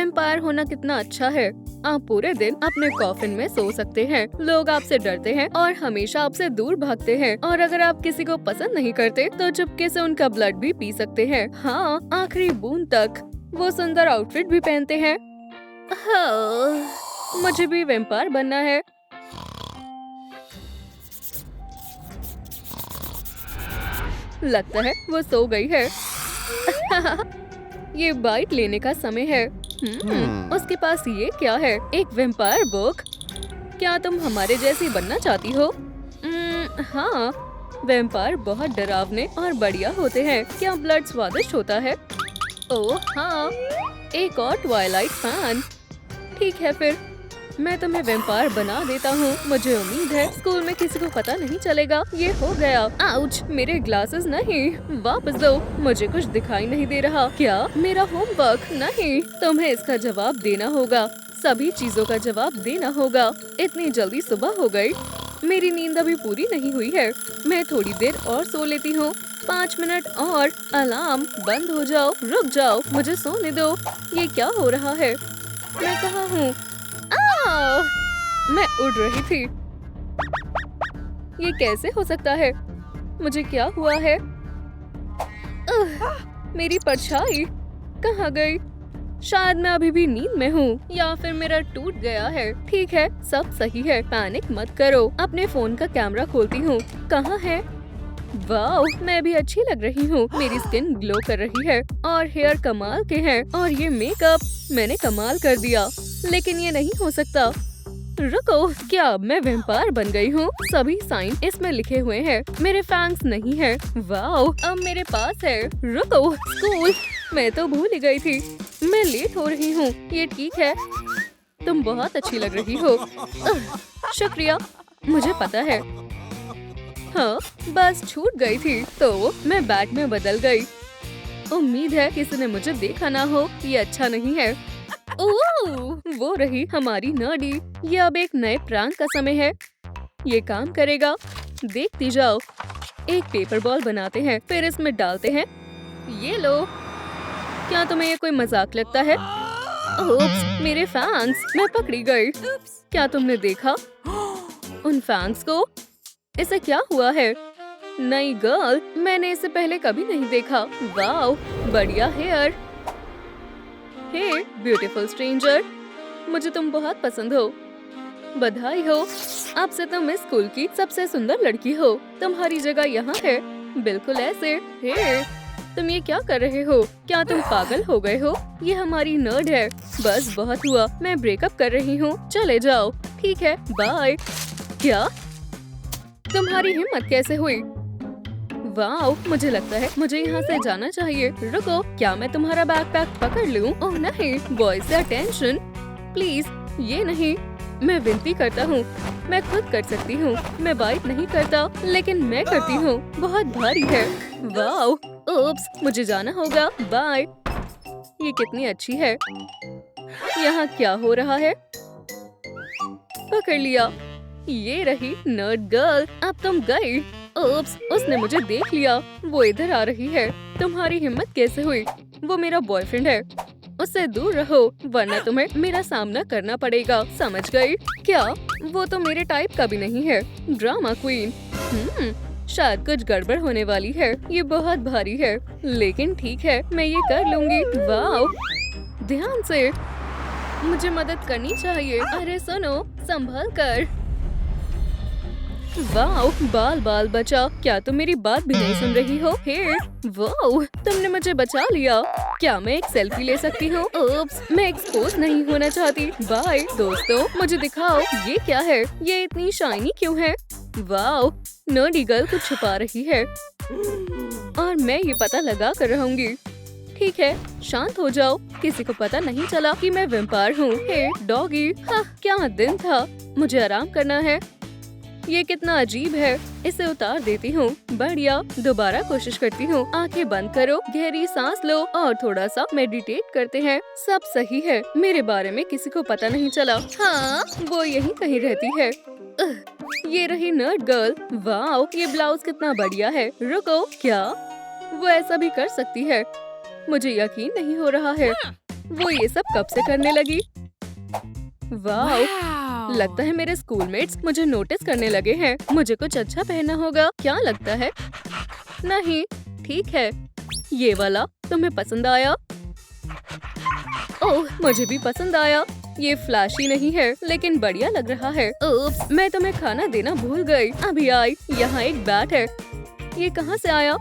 Vampire होना कितना अच्छा है। आप पूरे दिन अपने कॉफिन में सो सकते हैं। लोग आपसे डरते हैं और हमेशा आपसे दूर भागते हैं। और अगर आप किसी को पसंद नहीं करते तो चुपके से उनका ब्लड भी पी सकते हैं। हाँ, आखिरी बूंद तक। वो सुंदर आउटफिट भी पहनते हैं। हाँ, मुझे भी वैम्पायर बनना है। लगता है वो सो गई है। ये बाइट लेने का समय है। उसके पास ये क्या है? एक वैम्पायर बुक। क्या तुम हमारे जैसी बनना चाहती हो? हाँ, वैम्पायर बहुत डरावने और बढ़िया होते हैं। क्या ब्लड स्वादिष्ट होता है? ओह हाँ, एक और ट्वाइलाइट फैन। ठीक है फिर, मैं तुम्हें वैम्पायर बना देता हूँ। मुझे उम्मीद है स्कूल में किसी को पता नहीं चलेगा। ये हो गया। आउच, मेरे ग्लासेस नहीं। वापस दो, मुझे कुछ दिखाई नहीं दे रहा। क्या मेरा होमवर्क? नहीं, तुम्हें इसका जवाब देना होगा। सभी चीजों का जवाब देना होगा। इतनी जल्दी सुबह हो गई। मेरी नींद अभी पूरी नहीं हुई है। मैं थोड़ी देर और सो लेती हूँ। 5 मिनट और। अलार्म बंद हो जाओ। रुक जाओ, मुझे सोने दो। ये क्या हो रहा है? मैं कहाँ हूँ? मैं उड़ रही थी। ये कैसे हो सकता है? मुझे क्या हुआ है? मेरी परछाई कहाँ गई? शायद मैं अभी भी नींद में हूँ या फिर मेरा टूट गया है। ठीक है, सब सही है। पैनिक मत करो। अपने फोन का कैमरा खोलती हूँ। कहाँ है? वाओ, मैं भी अच्छी लग रही हूँ। मेरी स्किन ग्लो कर रही है और हेयर कमाल के हैं। और ये मेकअप मैंने कमाल कर दिया। लेकिन ये नहीं हो सकता। रुको, क्या मैं वैम्पायर बन गई हूँ? सभी साइन इसमें लिखे हुए हैं। मेरे फैंग्स नहीं है। वाओ, अब मेरे पास है। रुको, स्कूल मैं तो भूल ही गई थी। मैं लेट हो रही हूँ। ये ठीक है। तुम बहुत अच्छी लग रही हो। शुक्रिया, मुझे पता है। हाँ, बस छूट गई थी तो मैं बैग में बदल गई। उम्मीद है किसी ने मुझे देखा ना हो। ये अच्छा नहीं है। ओह, वो रही हमारी नर्डी। ये अब एक नए प्रैंक का समय है। ये काम करेगा। देखती जाओ। एक पेपर बॉल बनाते हैं, फिर इसमें डालते हैं। ये लो। क्या तुम्हें ये कोई मजाक लगता है? ओप्स, मेरे फैंस। मैं पकड़ी गई। क्या तुमने देखा उन फैंस को? इसे क्या हुआ है? नई गर्ल, मैंने इसे पहले कभी नहीं देखा। वाओ, बढ़िया हेयर। हे ब्यूटीफुल स्ट्रेंजर, मुझे तुम बहुत पसंद हो। बधाई हो, अब से तुम इस स्कूल की सबसे सुंदर लड़की हो। तुम्हारी जगह यहाँ है, बिल्कुल ऐसे। हे, तुम ये क्या कर रहे हो? क्या तुम पागल हो गए हो? ये हमारी नर्ड है। बस बहुत हुआ, मैं ब्रेकअप कर रही हूँ। चले जाओ। ठीक है, बाय। क्या तुम्हारी हिम्मत कैसे हुई? वाओ, मुझे लगता है मुझे यहाँ से जाना चाहिए। रुको, क्या मैं तुम्हारा बैकपैक पकड़ लूं? ओह नहीं, बॉयज से अटेंशन प्लीज। ये नहीं, मैं विनती करता हूँ। मैं खुद कर सकती हूँ। मैं बाइट नहीं करता, लेकिन मैं करती हूँ। बहुत भारी है। वाओ, ओप्स, मुझे जाना होगा। बाय। ये कितनी अच्छी है। यहाँ क्या हो रहा है? पकड़ लिया। ये रही नर्ड गर्ल। अब तुम गई। ओप्स, उसने मुझे देख लिया। वो इधर आ रही है। तुम्हारी हिम्मत कैसे हुई? वो मेरा बॉयफ्रेंड है। उससे दूर रहो, वरना तुम्हें मेरा सामना करना पड़ेगा। समझ गई? क्या वो तो मेरे टाइप का भी नहीं है। Drama queen. शायद कुछ गड़बड़ होने वाली है। ये बहुत भारी है, लेकिन ठीक है, मैं ये कर लूंगी। वाओ, ध्यान से। मुझे मदद करनी चाहिए। अरे सुनो, संभल कर। वाओ, बाल बाल बचा। क्या तुम मेरी बात भी नहीं सुन रही हो? हे, वाओ, तुमने मुझे बचा लिया। क्या मैं एक सेल्फी ले सकती हूँ? ओप्स, मैं एक्सपोज नहीं होना चाहती। बाय दोस्तों, मुझे दिखाओ ये क्या है? ये इतनी शाइनी क्यों है? वाओ, नर्डी गर्ल कुछ छुपा रही है और मैं ये पता लगा कर रहूंगी। ठीक है, शांत हो जाओ। किसी को पता नहीं चला कि मैं वैम्पायर हूँ। हे डॉगी, क्या दिन था। मुझे आराम करना है। ये कितना अजीब है। इसे उतार देती हूँ। बढ़िया, दोबारा कोशिश करती हूँ। आंखें बंद करो, गहरी सांस लो और थोड़ा सा मेडिटेट करते हैं। सब सही है। मेरे बारे में किसी को पता नहीं चला। हाँ, वो यहीं कहीं रहती है। ये रही नर्ड गर्ल। वाओ, ये ब्लाउज कितना बढ़िया है। रुको, क्या वो ऐसा भी कर सकती है? मुझे यकीन नहीं हो रहा है। वो ये सब कब से करने लगी? वाह, लगता है मेरे स्कूलमेट्स मुझे नोटिस करने लगे हैं। मुझे कुछ अच्छा पहनना होगा। क्या लगता है? नहीं, ठीक है, ये वाला तुम्हें पसंद आया? ओह, मुझे भी पसंद आया। ये फ्लैशी नहीं है, लेकिन बढ़िया लग रहा है। उप्स, मैं तुम्हें खाना देना भूल गई। अभी आई। यहाँ एक बैट है। ये कहाँ से आया?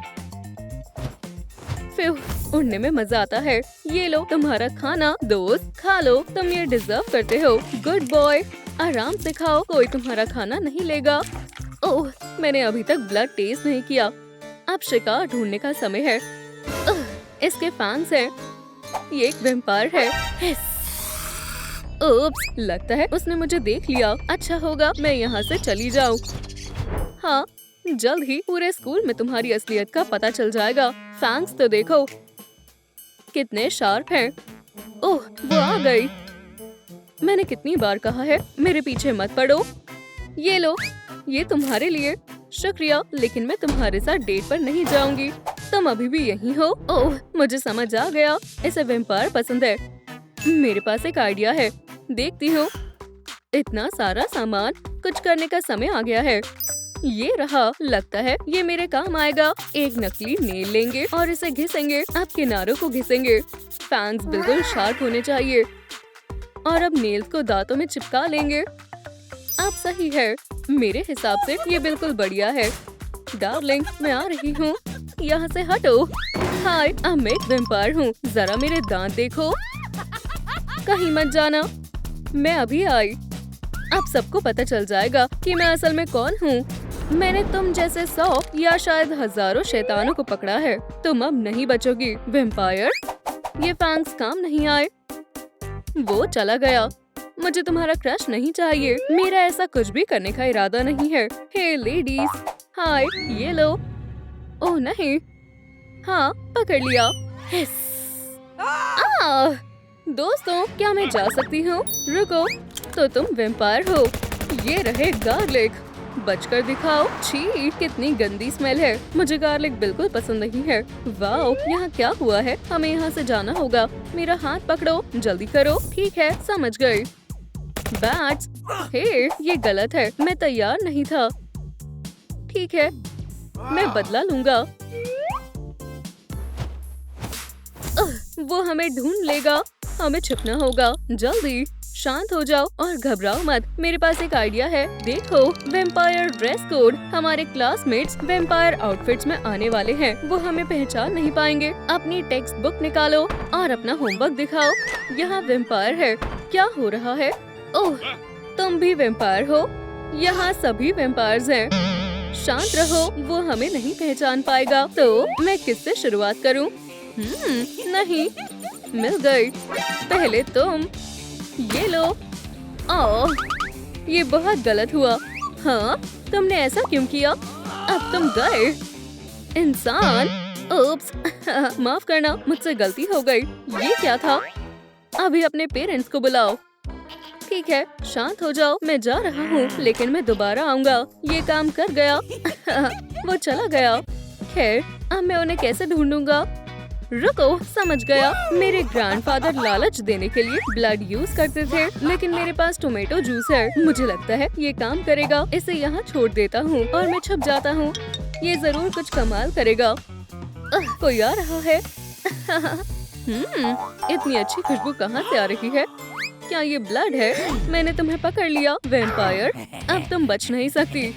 फिर उड़ने में मजा आता है। ये लो तुम्हारा खाना। दोस्त, खा लो, तुम ये डिजर्व करते हो। गुड बॉय, आराम से खाओ, कोई तुम्हारा खाना नहीं लेगा। ओह, मैंने अभी तक ब्लड टेस्ट नहीं किया। अब शिकार ढूंढने का समय है। इसके फैंस हैं। ये एक वैम्पायर है। उप्स, लगता है उसने मुझे देख लिया। अच्छा होगा मैं यहाँ से चली जाऊँ। हाँ, जल्द ही पूरे स्कूल में तुम्हारी असलियत का पता चल जाएगा। फैंस तो देखो कितने शार्प हैं। ओह, वो आ गई। मैंने कितनी बार कहा है मेरे पीछे मत पड़ो। ये लो, ये तुम्हारे लिए। शुक्रिया, लेकिन मैं तुम्हारे साथ डेट पर नहीं जाऊंगी। तुम अभी भी यहीं हो। ओह, मुझे समझ आ गया, इसे वैम्पायर पसंद है। मेरे पास एक आइडिया है, देखती हूँ। इतना सारा सामान, कुछ करने का समय आ गया है। ये रहा, लगता है ये मेरे काम आएगा। एक नकली नेल लेंगे और इसे घिसेंगे। अब किनारों को घिसेंगे। फैंस बिल्कुल शार्प होने चाहिए। और अब नेल्स को दांतों में चिपका लेंगे। अब सही है, मेरे हिसाब से ये बिल्कुल बढ़िया है। डार्लिंग, मैं आ रही हूँ। यहाँ से हटो। हाय, अब मैं एक वैम्पायर हूँ। जरा मेरे दांत देखो। कहीं मत जाना, मैं अभी आई। अब सबको पता चल जाएगा कि मैं असल में कौन हूँ। मैंने तुम जैसे 100 या शायद हजारों शैतानों को पकड़ा है। तुम अब नहीं बचोगी वैम्पायर। ये फैंक्स काम नहीं आए। वो चला गया। मुझे तुम्हारा क्रश नहीं चाहिए। मेरा ऐसा कुछ भी करने का इरादा नहीं है। हे लेडीज, हाय, ये लो। ओह नहीं, हाँ, पकड़ लिया। दोस्तों, क्या मैं जा सकती हूँ? रुको, तो तुम वैम्पायर हो। ये रहे गार्लिक। बचकर दिखाओ। छी, कितनी गंदी स्मेल है। मुझे गार्लिक बिल्कुल पसंद नहीं है। वाओ, यहाँ क्या हुआ है? हमें यहाँ से जाना होगा। मेरा हाथ पकड़ो, जल्दी करो। ठीक है, समझ गई। बैट्स, हे, ये गलत है। मैं तैयार नहीं था। ठीक है, मैं बदला लूंगा। वो हमें ढूंढ लेगा। हमें छिपना होगा। जल्दी, शांत हो जाओ और घबराओ मत। मेरे पास एक आइडिया है। देखो, वैम्पायर ड्रेस कोड। हमारे क्लासमेट्स वैम्पायर आउटफिट्स में आने वाले हैं। वो हमें पहचान नहीं पाएंगे। अपनी टेक्स्ट बुक निकालो और अपना होमवर्क दिखाओ। यहाँ वैम्पायर है। क्या हो रहा है? ओह, तुम भी वैम्पायर हो? यहाँ सभी वैम्पायर्स हैं। शांत रहो, वो हमें नहीं पहचान पाएगा। तो मैं किससे शुरुआत करूँ? नहीं, मिल गई। पहले तुम। ये लो। ओह, ये बहुत गलत हुआ। हाँ, तुमने ऐसा क्यों किया? अब तुम गए। इंसान। उप्स, माफ करना, मुझसे गलती हो गई। ये क्या था? अभी अपने पेरेंट्स को बुलाओ। ठीक है, शांत हो जाओ। मैं जा रहा हूँ, लेकिन मैं दोबारा आऊँगा। ये काम कर गया। वो चला गया। खैर, अब मैं उन्हें कैसे ढूंढूंगा? रुको, समझ गया। मेरे ग्रैंडफादर लालच देने के लिए ब्लड यूज करते थे, लेकिन मेरे पास टोमेटो जूस है। मुझे लगता है ये काम करेगा। इसे यहाँ छोड़ देता हूँ और मैं छुप जाता हूँ। ये जरूर कुछ कमाल करेगा। कोई आ रहा है। इतनी अच्छी खुशबू कहाँ से आ रही है? क्या ये ब्लड है? मैंने तुम्हें पकड़ लिया वैम्पायर। अब तुम बच नहीं सकती।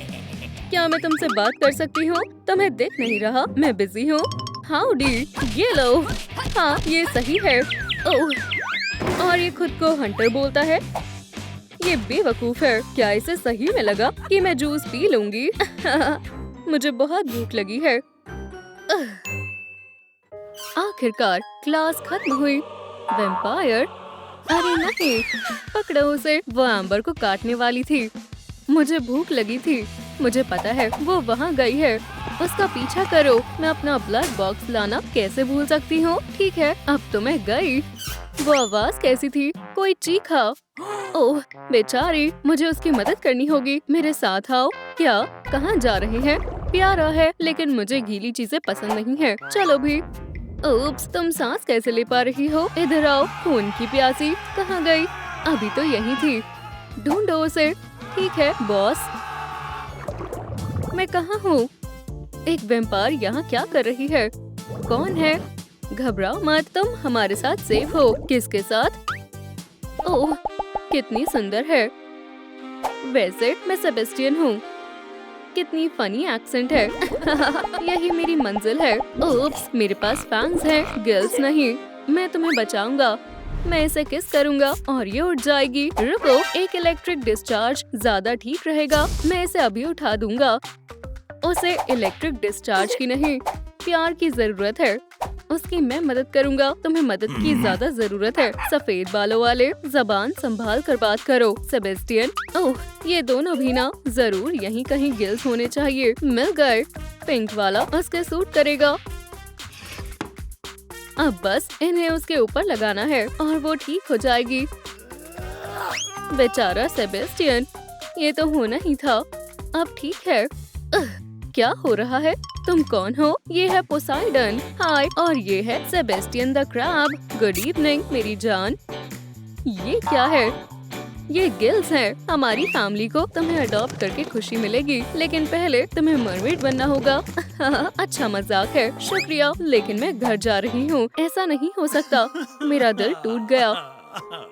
क्या मैं तुमसे बात कर सकती हूँ? तुम्हें दिख नहीं रहा मैं बिजी हूँ। हाउडी, ये लो। हाँ, ये सही है। ओह, और ये खुद को हंटर बोलता है। ये बेवकूफ है। क्या इसे सही में लगा कि मैं जूस पी लूंगी? मुझे बहुत भूख लगी है। आखिरकार क्लास खत्म हुई। वैम्पायर? अरे नहीं, पकड़ो उसे। वो एम्बर को काटने वाली थी। मुझे भूख लगी थी। मुझे पता है वो वहाँ गई है। उसका पीछा करो। मैं अपना ब्लड बॉक्स लाना कैसे भूल सकती हूँ? ठीक है, अब तो मैं गई। वो आवाज कैसी थी? कोई चीखा। ओह बेचारी, मुझे उसकी मदद करनी होगी। मेरे साथ आओ। क्या? कहाँ जा रहे हैं? प्यारा है, लेकिन मुझे गीली चीजें पसंद नहीं है। चलो भी। ओप्स, तुम सांस कैसे ले पा रही हो? इधर आओ। खून की प्यासी कहाँ गई? अभी तो यहीं थी। ढूंढो उसे। ठीक है बॉस। मैं कहाँ हूँ? एक वेम्पायर यहाँ क्या कर रही है? कौन है? घबराओ मत, तुम हमारे साथ सेफ हो। किसके साथ? ओह, कितनी सुंदर है। वैसे मैं सेबेस्टियन हूँ। कितनी फनी एक्सेंट है। यही मेरी मंजिल है। ओप्स, मेरे पास फैंस हैं, गिल्स नहीं। मैं तुम्हें बचाऊंगा। मैं इसे किस करूंगा और ये उठ जाएगी। रुको, एक इलेक्ट्रिक डिस्चार्ज ज्यादा ठीक रहेगा। मैं इसे अभी उठा दूंगा। उसे इलेक्ट्रिक डिस्चार्ज की नहीं, प्यार की जरूरत है। उसकी मैं मदद करूंगा। तुम्हें मदद की ज्यादा जरूरत है। सफेद बालों वाले, जबान संभाल कर बात करो। सेबेस्टियन, ओह, ये दोनों भी ना। जरूर यहीं कहीं गिल्स होने चाहिए। मिल गए। पिंक वाला उसके सूट करेगा। अब बस इन्हें उसके ऊपर लगाना है और वो ठीक हो जाएगी। बेचारा सेबेस्टियन, ये तो होना ही था। अब ठीक है। क्या हो रहा है? तुम कौन हो? ये है पोसाइडन। हाय, और ये है Sebastian the crab. Good evening मेरी जान। ये क्या है? ये गिल्स हैं। हमारी फैमिली को तुम्हें अडॉप्ट करके खुशी मिलेगी, लेकिन पहले तुम्हें मरमेड बनना होगा। अच्छा मजाक है, शुक्रिया, लेकिन मैं घर जा रही हूँ। ऐसा नहीं हो सकता। मेरा दिल टूट गया।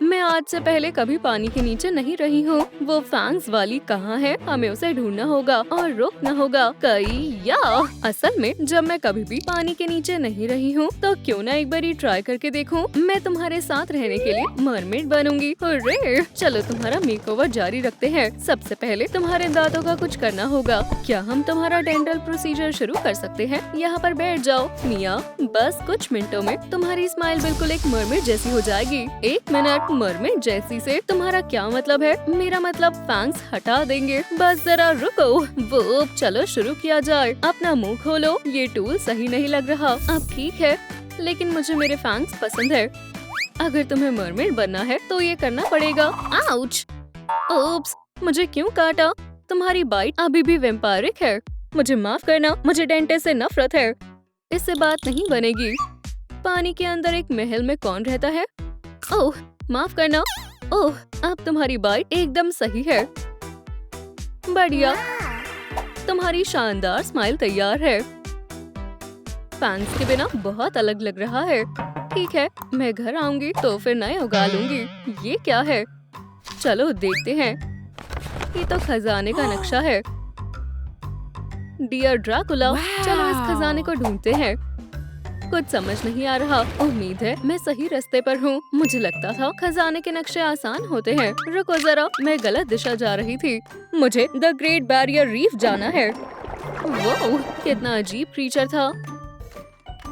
मैं आज से पहले कभी पानी के नीचे नहीं रही हूँ। वो फैंग्स वाली कहाँ है? हमें उसे ढूंढना होगा और रोकना होगा। कई या असल में जब मैं कभी भी पानी के नीचे नहीं रही हूँ तो क्यों ना एक बार ट्राई करके देखूं। मैं तुम्हारे साथ रहने के लिए मरमेड बनूंगी। हुर्रे! चलो तुम्हारा मेकओवर जारी रखते हैं। सबसे पहले तुम्हारे दांतों का कुछ करना होगा। क्या हम तुम्हारा डेंटल प्रोसीजर शुरू कर सकते हैं? यहाँ पर बैठ जाओ मिया। बस कुछ मिनटों में तुम्हारी स्माइल बिल्कुल एक मरमेड जैसी हो जाएगी। एक मिनट, मरमेड जैसी से तुम्हारा क्या मतलब है? मेरा मतलब फैंग्स हटा देंगे। बस जरा रुको। वो चलो शुरू किया जाए। अपना मुंह खोलो। ये टूल सही नहीं लग रहा। अब ठीक है, लेकिन मुझे मेरे फैंग्स पसंद है। अगर तुम्हें मरमेड बनना है तो ये करना पड़ेगा। आउच! ओप्स, मुझे क्यों काटा? तुम्हारी बाइट अभी भी वैम्पायरिक है। मुझे माफ करना, मुझे डेंटिस्ट से नफरत है। इससे बात नहीं बनेगी। पानी के अंदर एक महल में कौन रहता है? ओह, माफ करना। ओह, अब तुम्हारी बाइट एकदम सही है। बढ़िया, तुम्हारी शानदार स्माइल तैयार है। फैंस के बिना बहुत अलग लग रहा है। ठीक है, मैं घर आऊंगी तो फिर नए उगा लूंगी। ये क्या है? चलो देखते हैं। ये तो खजाने का नक्शा है। डियर ड्रैकुला, चलो इस खजाने को ढूंढते हैं। कुछ समझ नहीं आ रहा। उम्मीद है मैं सही रास्ते पर हूँ। मुझे लगता था खजाने के नक्शे आसान होते हैं। रुको जरा, मैं गलत दिशा जा रही थी। मुझे द ग्रेट बैरियर रीफ जाना है। वो कितना अजीब क्रीचर था।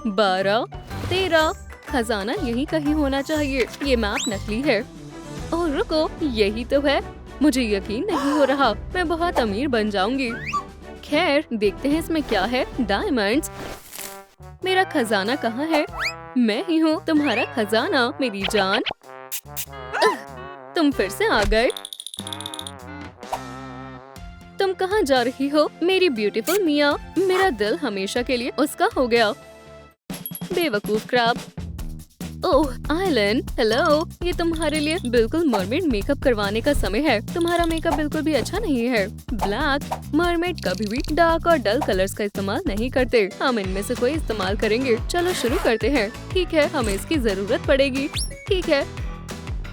12, 13, खजाना यही कहीं होना चाहिए। ये मैप नकली है। ओह रुको, यही तो है। मुझे यकीन नहीं हो रहा। मैं बहुत अमीर बन जाऊंगी। खैर, देखते हैं इसमें क्या है। डायमंड्स। मेरा खजाना कहाँ है? मैं ही हूँ तुम्हारा खजाना मेरी जान। तुम फिर से आ गए। तुम कहाँ जा रही हो मेरी ब्यूटीफुल मिया? मेरा दिल हमेशा के लिए उसका हो गया। बेवकूफ क्रैब। ओह आइलन, हेलो। ये तुम्हारे लिए बिल्कुल मरमेड मेकअप करवाने का समय है। तुम्हारा मेकअप बिल्कुल भी अच्छा नहीं है। ब्लैक। मरमेड कभी भी डार्क और डल कलर्स का इस्तेमाल नहीं करते। हम इनमें से कोई इस्तेमाल करेंगे। चलो शुरू करते हैं। ठीक है, हमें इसकी जरूरत पड़ेगी। ठीक है,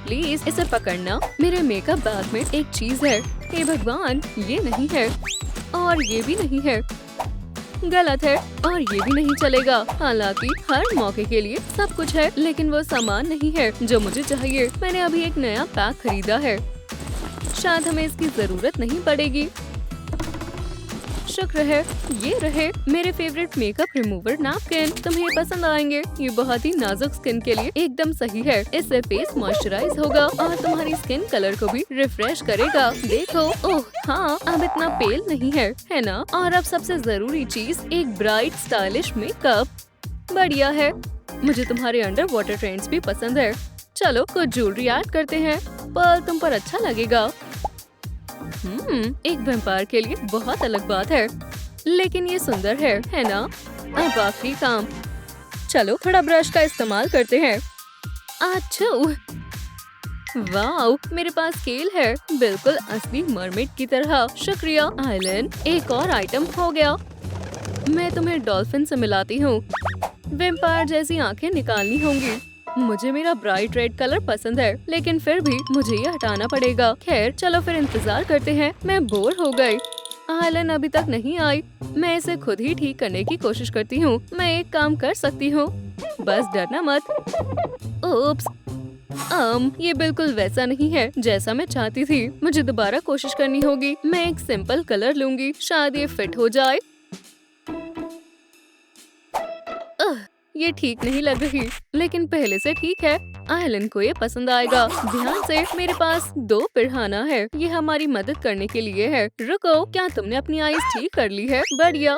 प्लीज इसे पकड़ना। मेरे मेकअप बैग में एक चीज है। हे भगवान, ये नहीं है और ये भी नहीं है। गलत है और ये भी नहीं चलेगा। हालांकि हर मौके के लिए सब कुछ है, लेकिन वो सामान नहीं है जो मुझे चाहिए। मैंने अभी एक नया पैक खरीदा है। शायद हमें इसकी जरूरत नहीं पड़ेगी। शुक्र है ये रहे मेरे फेवरेट मेकअप रिमूवर नैपकिन। तुम्हें ये पसंद आएंगे। ये बहुत ही नाजुक स्किन के लिए एकदम सही है। इससे फेस मॉइस्चराइज होगा और तुम्हारी स्किन कलर को भी रिफ्रेश करेगा। देखो, ओह हाँ, अब इतना पेल नहीं है ना? और अब सबसे जरूरी चीज, एक ब्राइट स्टाइलिश मेकअप। बढ़िया है। मुझे तुम्हारे अंडर वाटर ट्रेंड्स भी पसंद है। चलो कुछ ज्वेलरी ऐड करते हैं। पर्ल तुम पर अच्छा लगेगा। एक वैम्पायर के लिए बहुत अलग बात है, लेकिन ये सुंदर है ना? अब आखिरी काम। चलो थोड़ा ब्रश का इस्तेमाल करते हैं। आच्छू! वाओ, मेरे पास स्केल है, बिल्कुल असली मरमेड की तरह। शुक्रिया आइलैंड, एक और आइटम हो गया। मैं तुम्हें डॉल्फिन से मिलाती हूँ। वेम्पायर जैसी आंखें निकालनी होंगी। मुझे मेरा ब्राइट रेड कलर पसंद है, लेकिन फिर भी मुझे ये हटाना पड़ेगा। खैर चलो फिर इंतजार करते हैं। मैं बोर हो गई। आइलैंड अभी तक नहीं आई। मैं इसे खुद ही ठीक करने की कोशिश करती हूँ। मैं एक काम कर सकती हूँ, बस डरना मत। ओप्स, ये बिल्कुल वैसा नहीं है जैसा मैं चाहती थी। मुझे दोबारा कोशिश करनी होगी। मैं एक सिंपल कलर लूंगी, शायद ये फिट हो जाए। ये ठीक नहीं लग रही, लेकिन पहले से ठीक है। आइलैंड को ये पसंद आएगा। ध्यान से, मेरे पास 2 पिरान्हा है। ये हमारी मदद करने के लिए है। रुको, क्या तुमने अपनी आईज ठीक कर ली है? बढ़िया।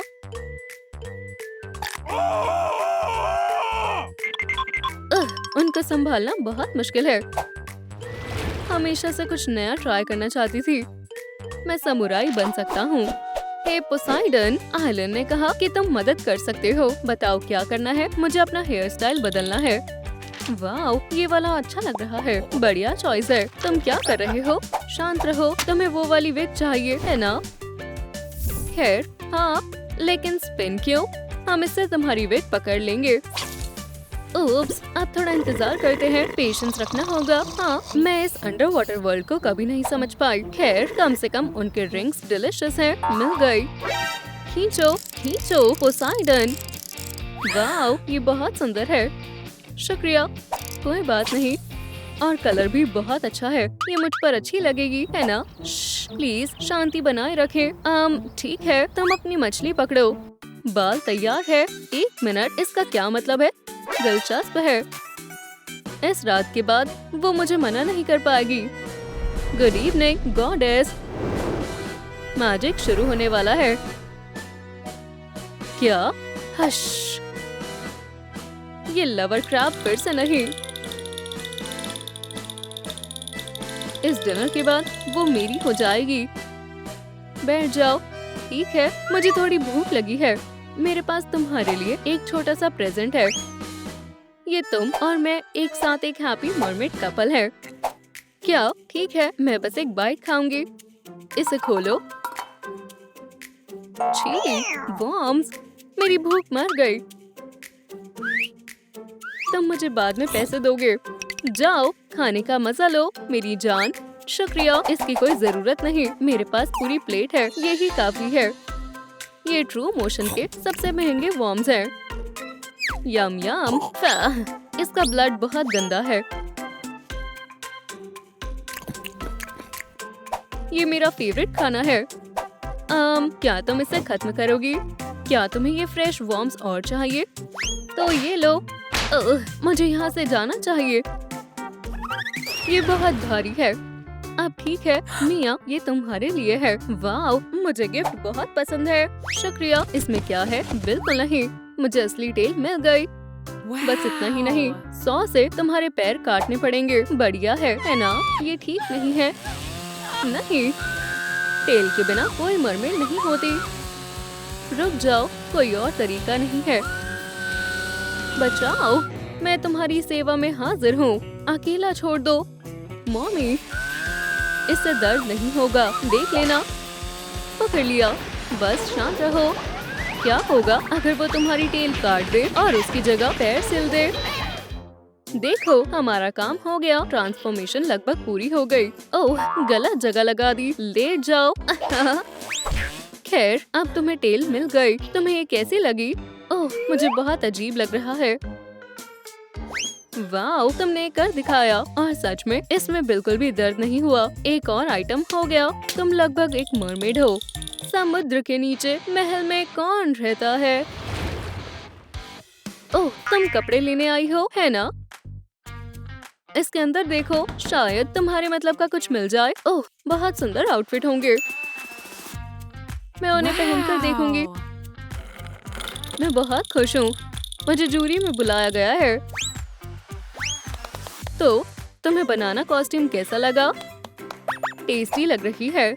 उनको संभालना बहुत मुश्किल है। हमेशा से कुछ नया ट्राई करना चाहती थी। मैं समुराई बन सकता हूँ। हे पोसाइडन, आइलैंड ने कहा कि तुम मदद कर सकते हो। बताओ क्या करना है? मुझे अपना हेयर स्टाइल बदलना है। वाओ, ये वाला अच्छा लग रहा है। बढ़िया चॉइस है। तुम क्या कर रहे हो? शांत रहो, तुम्हें वो वाली विग चाहिए है ना? खैर हाँ, लेकिन स्पिन क्यों? हम इससे तुम्हारी विग पकड़ लेंगे। ओप्स, अब थोड़ा इंतजार करते हैं। पेशेंस रखना होगा। हाँ, मैं इस अंडर वाटर वर्ल्ड को कभी नहीं समझ पाई। खैर, कम से कम उनके ड्रिंक्स डिलिशियस हैं। मिल गई। खींचो खींचो पोसाइडन। वाओ, ये बहुत सुंदर है। शुक्रिया। कोई बात नहीं। और कलर भी बहुत अच्छा है। ये मुझ पर अच्छी लगेगी है ना? प्लीज शांति बनाए रखें। ठीक है, तुम अपनी मछली पकड़ो। बाल तैयार है। 1 मिनट, इसका क्या मतलब है? दिलचस्प है। इस रात के बाद वो मुझे मना नहीं कर पाएगी। Good evening goddess. मैजिक शुरू होने वाला है। क्या? हश, ये लवर क्रैब फिर से नहीं। इस डिनर के बाद वो मेरी हो जाएगी। बैठ जाओ। ठीक है, मुझे थोड़ी भूख लगी है। मेरे पास तुम्हारे लिए एक छोटा सा प्रेजेंट है। ये तुम और मैं एक साथ एक हैप्पी मरमेड कपल है। क्या? ठीक है, मैं बस एक बाइट खाऊंगी। इसे खोलो। छी, वर्म्स, मेरी भूख मर गई। तुम मुझे बाद में पैसे दोगे। जाओ, खाने का मजा लो मेरी जान। शुक्रिया, इसकी कोई जरूरत नहीं। मेरे पास पूरी प्लेट है, यही काफी है। ये ट्रू मोशन के सबसे महंगे वर्म्स हैं। यम यम। इसका ब्लड बहुत गंदा है। ये मेरा फेवरेट खाना है। क्या तुम इसे खत्म करोगी? क्या तुम्हें ये फ्रेश वर्म्स और चाहिए? तो ये लो। मुझे यहाँ से जाना चाहिए। ये बहुत भारी है। अब ठीक है मिया, ये तुम्हारे लिए है। वाओ, मुझे गिफ्ट बहुत पसंद है। शुक्रिया। इसमें क्या है? बिल्कुल नहीं, मुझे असली टेल मिल गई। बस इतना ही नहीं, 100 से तुम्हारे पैर काटने पड़ेंगे। बढ़िया है ना? ये ठीक नहीं है। नहीं, टेल के बिना कोई मरमेड नहीं होती। रुक जाओ, कोई और तरीका नहीं है। बचाओ, मैं तुम्हारी सेवा में हाजिर हूँ। अकेला छोड़ दो। मॉमी, इससे दर्द नहीं होगा, देख लेना। पकड़ लिया। बस शांत रहो। क्या होगा अगर वो तुम्हारी टेल काट दे और उसकी जगह पैर सिल दे? देखो, हमारा काम हो गया। ट्रांसफॉर्मेशन लगभग पूरी हो गई। ओह, गलत जगह लगा दी। लेट जाओ। खैर, अब तुम्हें टेल मिल गई। तुम्हें ये कैसी लगी? ओह, मुझे बहुत अजीब लग रहा है। वाओ, तुमने कर दिखाया। और सच में इसमें बिल्कुल भी दर्द नहीं हुआ। एक और आइटम हो गया। तुम लगभग एक मरमेड हो। समुद्र के नीचे महल में कौन रहता है? ओह, तुम कपड़े लेने आई हो है ना? इसके अंदर देखो, शायद तुम्हारे मतलब का कुछ मिल जाए। ओह, बहुत सुंदर आउटफिट होंगे। मैं उन्हें पहनकर देखूंगी। मैं बहुत खुश हूँ। मुझे जूरी में बुलाया गया है। तो तुम्हें बनाना कॉस्ट्यूम कैसा लगा? टेस्टी लग रही है।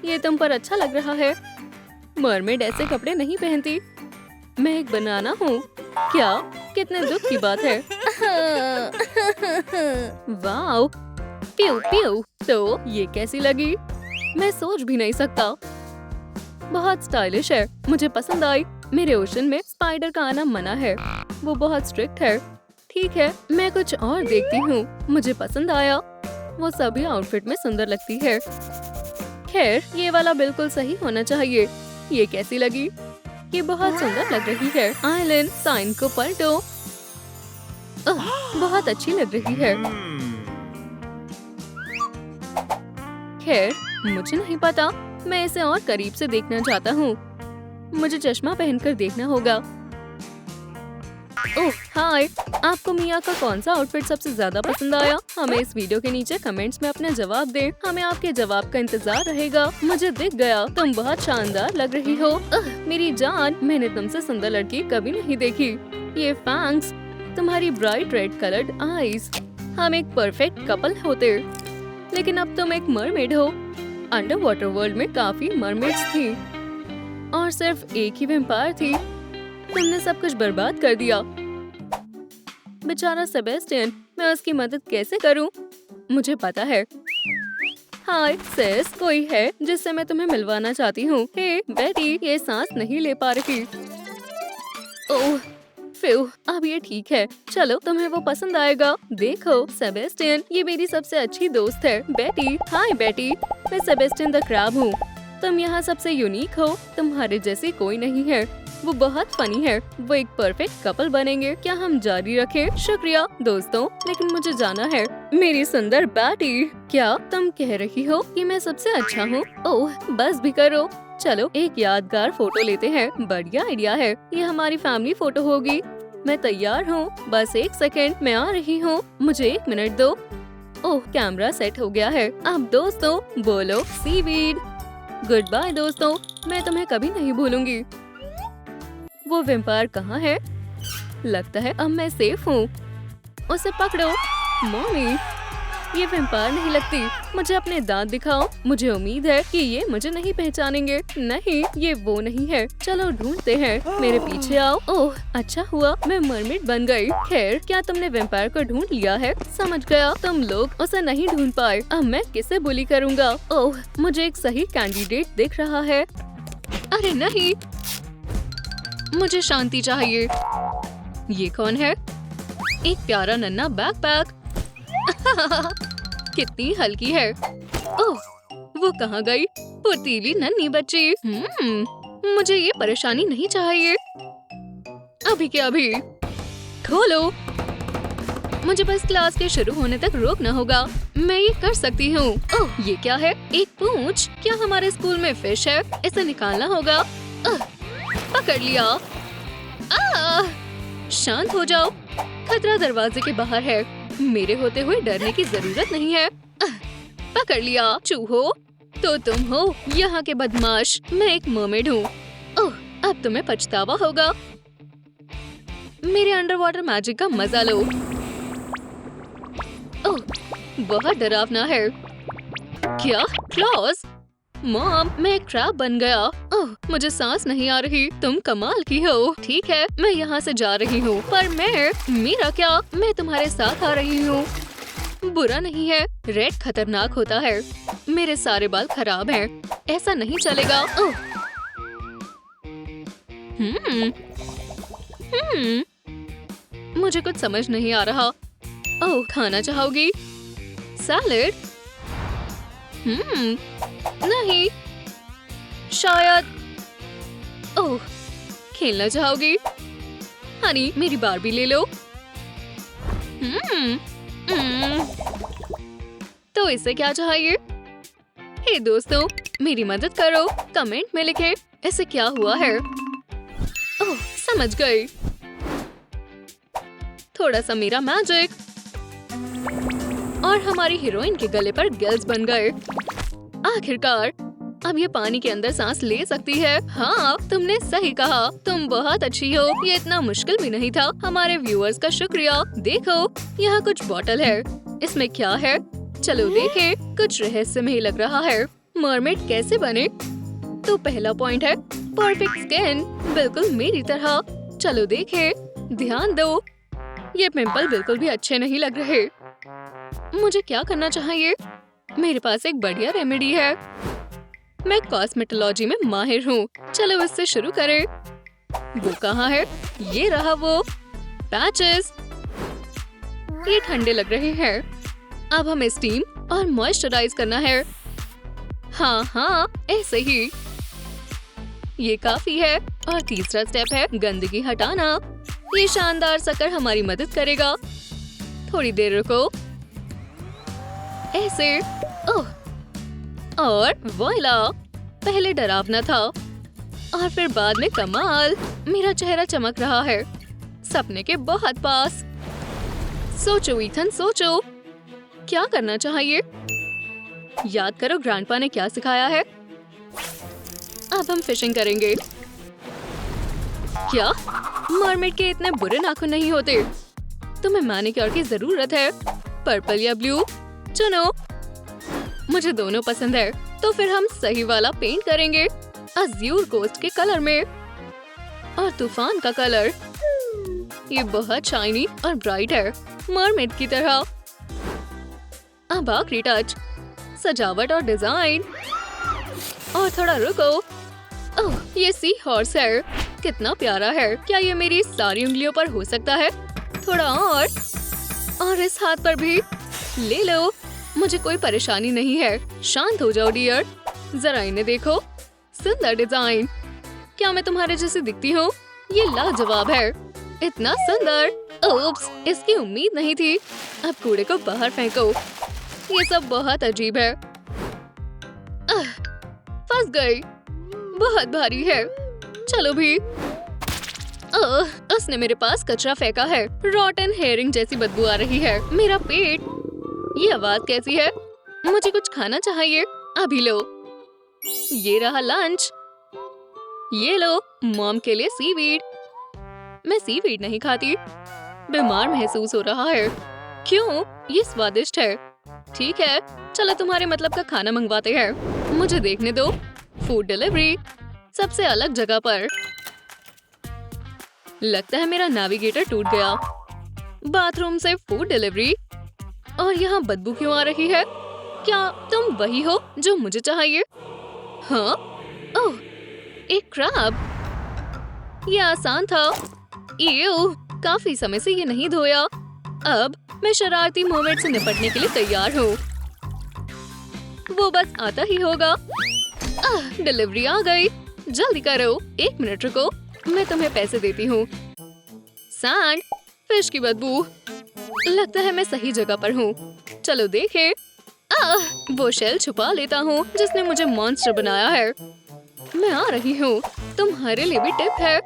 ये तुम पर अच्छा लग रहा है। मरमेड ऐसे कपड़े नहीं पहनती। मैं एक बनाना हूँ। क्या कितने दुख की बात है। वाओ, प्यू प्यू। तो ये कैसी लगी? मैं सोच भी नहीं सकता। बहुत स्टाइलिश है, मुझे पसंद आई। मेरे ओशन में स्पाइडर का आना मना है, वो बहुत स्ट्रिक्ट है। ठीक है, मैं कुछ और देखती हूँ। मुझे पसंद आया, वो सभी आउटफिट में सुंदर लगती है। खैर, ये वाला बिल्कुल सही होना चाहिए। ये कैसी लगी? ये बहुत सुंदर लग रही है। आइलैंड, साइन को पलटो। बहुत अच्छी लग रही है। खैर, मुझे नहीं पता, मैं इसे और करीब से देखना चाहता हूँ। मुझे चश्मा पहनकर देखना होगा। ओह हाय, आपको मिया का कौन सा आउटफिट सबसे ज्यादा पसंद आया? हमें इस वीडियो के नीचे कमेंट्स में अपना जवाब दें। हमें आपके जवाब का इंतजार रहेगा। मुझे दिख गया, तुम बहुत शानदार लग रही हो। मेरी जान, मैंने तुमसे सुंदर लड़की कभी नहीं देखी। ये फैंग्स, तुम्हारी ब्राइट रेड कलर्ड आईज, हम एक परफेक्ट कपल होते। लेकिन अब तुम एक मरमेड हो। अंडर वाटर वर्ल्ड में काफी मरमेड्स थी और सिर्फ एक ही वैम्पायर थी। तुमने सब कुछ बर्बाद कर दिया। बेचारा सेबेस्टियन, मैं उसकी मदद कैसे करूं? मुझे पता है। हाय सिस, कोई है जिससे मैं तुम्हें मिलवाना चाहती हूँ। हे बेटी, ये सांस नहीं ले पा रही। ओह फिउ, अब ये ठीक है। चलो, तुम्हें वो पसंद आएगा। देखो सेबेस्टियन, ये मेरी सबसे अच्छी दोस्त है बेटी। हाय बेटी, मैं सेबेस्टियन द क्रैब हूँ। तुम यहाँ सबसे यूनिक हो, तुम्हारे जैसी कोई नहीं है। वो बहुत फनी है। वो एक परफेक्ट कपल बनेंगे। क्या हम जारी रखें? शुक्रिया दोस्तों, लेकिन मुझे जाना है। मेरी सुंदर बेटी, क्या तुम कह रही हो कि मैं सबसे अच्छा हूँ? ओह बस भी करो। चलो एक यादगार फोटो लेते हैं। बढ़िया आइडिया है। ये हमारी फैमिली फोटो होगी। मैं तैयार हूँ, बस एक सेकेंड, मैं आ रही हूँ। मुझे 1 मिनट दो। ओह, कैमरा सेट हो गया है। अब दोस्तों बोलो सीवीड। गुड बाय दोस्तों, मैं तुम्हें कभी नहीं भूलूंगी। वो वैम्पायर कहाँ है? लगता है अब मैं सेफ हूँ। उसे पकड़ो। मम्मी, ये वैम्पायर नहीं लगती। मुझे अपने दांत दिखाओ। मुझे उम्मीद है कि ये मुझे नहीं पहचानेंगे। नहीं, ये वो नहीं है। चलो ढूंढते हैं। मेरे पीछे आओ। ओह अच्छा हुआ मैं मरमेड बन गई। खैर, क्या तुमने वैम्पायर को ढूंढ लिया है? समझ गया, तुम लोग उसे नहीं ढूंढ पाए। अब मैं किसे बुली करूँगा? ओह, मुझे एक सही कैंडिडेट दिख रहा है। अरे नहीं, मुझे शांति चाहिए। ये कौन है? एक प्यारा नन्हा बैकपैक। कितनी हल्की है। ओह, वो कहाँ गई? फुर्तीली नन्ही बच्ची। मुझे ये परेशानी नहीं चाहिए। अभी के अभी खोलो। मुझे बस क्लास के शुरू होने तक रोकना होगा। मैं ये कर सकती हूँ। ओह, ये क्या है? एक पूंछ। क्या हमारे स्कूल में फिश है? इसे निकालना होगा। पकड़ लिया। शांत हो जाओ। खतरा दरवाजे के बाहर है। मेरे होते हुए डरने की जरूरत नहीं है। पकड़ लिया। चूहो, तो तुम हो यहाँ के बदमाश। मैं एक मरमेड हूँ। ओह, अब तुम्हें पछतावा होगा। मेरे अंडर वाटर मैजिक का मजा लो। ओह, बहुत डरावना है। क्या? क्लॉज? मॉम, मैं एक क्रैब बन गया। ओह, मुझे सांस नहीं आ रही। तुम कमाल की हो। ठीक है, मैं यहाँ से जा रही हूँ। पर मेरा क्या? मैं तुम्हारे साथ आ रही हूँ। बुरा नहीं है। रेड खतरनाक होता है। मेरे सारे बाल खराब हैं। ऐसा नहीं चलेगा। ओह, मुझे कुछ समझ नहीं आ रहा। ओह, खाना चाहोगी? सैलेड? नहीं, शायद। ओह, खेलना चाहोगी? हनी, मेरी बारबी ले लो। तो इससे क्या चाहिए? हे दोस्तों, मेरी मदद करो। कमेंट में लिखे इसे क्या हुआ है। ओह, समझ गई। थोड़ा सा मेरा मैजिक और हमारी हीरोइन के गले पर गिल्स बन गए। आखिरकार अब ये पानी के अंदर सांस ले सकती है। हाँ, तुमने सही कहा। तुम बहुत अच्छी हो। ये इतना मुश्किल भी नहीं था। हमारे व्यूअर्स का शुक्रिया। देखो, यहाँ कुछ बॉटल है। इसमें क्या है? चलो देखें। कुछ रहस्यमय लग रहा है। मरमेड कैसे बने? तो पहला पॉइंट है परफेक्ट स्किन, बिल्कुल मेरी तरह। चलो देखें। ध्यान दो, ये पिंपल बिल्कुल भी अच्छे नहीं लग रहे। मुझे क्या करना चाहिए? मेरे पास एक बढ़िया रेमेडी है। मैं कॉस्मेटोलॉजी में माहिर हूँ। चलो इससे शुरू करें। वो कहाँ है? ये रहा वो पैचेस। ये ठंडे लग रहे हैं। अब हमें स्टीम और मॉइस्चराइज करना है। हाँ, ऐसे ही। ये काफी है। और तीसरा स्टेप है गंदगी हटाना। ये शानदार शक्कर हमारी मदद करेगा। थोड़ी देर रुको। ऐसे। ओह, और वोइला, पहले डरावना था और फिर बाद में कमाल। मेरा चेहरा चमक रहा है, सपने के बहुत पास। सोचो ईथन, सोचो क्या करना चाहिए। याद करो ग्रैंडपा ने क्या सिखाया है। अब हम फिशिंग करेंगे। क्या मरमेड के इतने बुरे नाखून नहीं होते? तुम्हें मैनिक्योर की जरूरत है। पर्पल या ब्लू चुनो। मुझे दोनों पसंद है, तो फिर हम सही वाला पेंट करेंगे। अज़्यूर कोस्ट के कलर में और तूफान का कलर। ये बहुत शाइनी और ब्राइट है, मरमेड की तरह। अब आखिरी टच, सजावट और डिजाइन। और थोड़ा रुको। ओह, ये सी हॉर्स है। कितना प्यारा है। क्या ये मेरी सारी उंगलियों पर हो सकता है? थोड़ा और इस हाथ पर भी। ले लो, मुझे कोई परेशानी नहीं है। शांत हो जाओ डियर। जरा इन्हें देखो, सुंदर डिजाइन। क्या मैं तुम्हारे जैसी दिखती हूँ? ये लाजवाब है, इतना सुंदर। ओप्स, इसकी उम्मीद नहीं थी। अब कूड़े को बाहर फेंको। ये सब बहुत अजीब है। फंस गई। बहुत भारी है। चलो भी। उसने मेरे पास कचरा फेंका है। रॉटन हेयरिंग जैसी बदबू आ रही है। मेरा पेट। ये आवाज कैसी है? मुझे कुछ खाना चाहिए। अभी लो। ये रहा लंच। ये लो मॉम के लिए सीवीड। मैं सीवीड नहीं खाती। बीमार महसूस हो रहा है। क्यों? ये स्वादिष्ट है। ठीक है, चलो तुम्हारे मतलब का खाना मंगवाते हैं। मुझे देखने दो। फूड डिलीवरी सबसे अलग जगह पर। लगता है मेरा नेविगेटर टूट गया। बाथरूम से फूड डिलीवरी। और यहाँ बदबू क्यों आ रही है? क्या तुम वही हो जो मुझे चाहिए? हाँ? ओह, एक क्रैब। ये आसान था। ईव, काफी समय से ये नहीं धोया। अब मैं शरारती मोमेंट से निपटने के लिए तैयार हूँ। वो बस आता ही होगा। डिलीवरी आ गई। जल्दी करो। 1 मिनट रुको, मैं तुम्हें पैसे देती हूँ। सैंड, फिश की बदबू। लगता है मैं सही जगह पर हूँ। चलो देखें। वो शेल छुपा लेता हूँ जिसने मुझे मॉन्स्टर बनाया है। मैं आ रही हूँ। तुम्हारे लिए भी टिप है।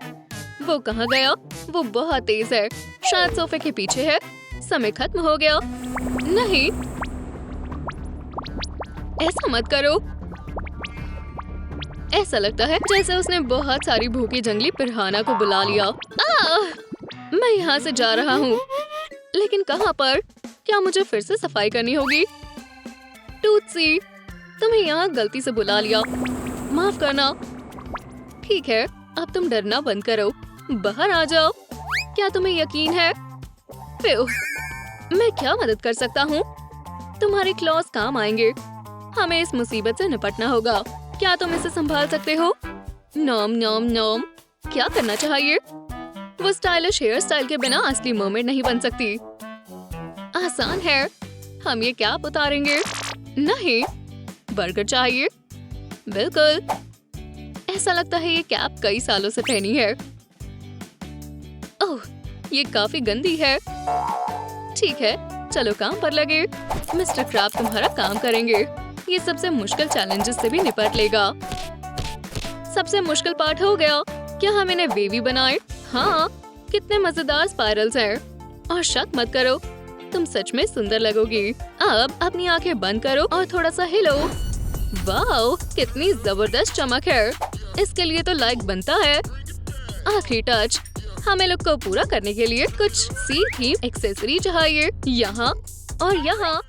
वो कहाँ गया? वो बहुत तेज है। शायद सोफे के पीछे है। समय खत्म हो गया। नहीं, ऐसा मत करो। ऐसा लगता है जैसे उसने बहुत सारी भूखी जंगली पिरान्हा को बुला लिया। मैं यहाँ से जा रहा हूँ, लेकिन कहाँ पर? क्या मुझे फिर से सफाई करनी होगी? टूटसी, तुम्हें यहाँ गलती से बुला लिया। माफ करना। ठीक है, अब तुम डरना बंद करो। बाहर आ जाओ। क्या तुम्हें यकीन है? मैं क्या मदद कर सकता हूँ? तुम्हारे क्लॉज काम आएंगे। हमें इस मुसीबत से निपटना होगा। क्या तुम इसे संभाल सकते हो? नॉम नॉम नॉम। क्या करना चाहिए? वो स्टाइलिश हेयर स्टाइल के बिना असली मर्मेड नहीं बन सकती। आसान है। हम ये कैप उतारेंगे। नहीं, बर्गर चाहिए। बिल्कुल। ऐसा लगता है ये कैप कई सालों से पहनी है। ओह, ये काफी गंदी है। ठीक है, चलो काम पर लगे। मिस्टर क्रैब तुम्हारा काम करेंगे। ये सबसे मुश्किल चैलेंजेस से भी निपट लेगा। सबसे मुश्किल पार्ट हो गया। क्या हम इन्हें वेवी बनाए? हाँ, कितने मजेदार स्पाइरल्स हैं। और शक मत करो, तुम सच में सुंदर लगोगी। अब अपनी आंखें बंद करो और थोड़ा सा हिलो। वाओ, कितनी जबरदस्त चमक है। इसके लिए तो लाइक बनता है। आखिरी टच, हमें लुक को पूरा करने के लिए कुछ सी थीम एक्सेसरी चाहिए। यहाँ और यहाँ।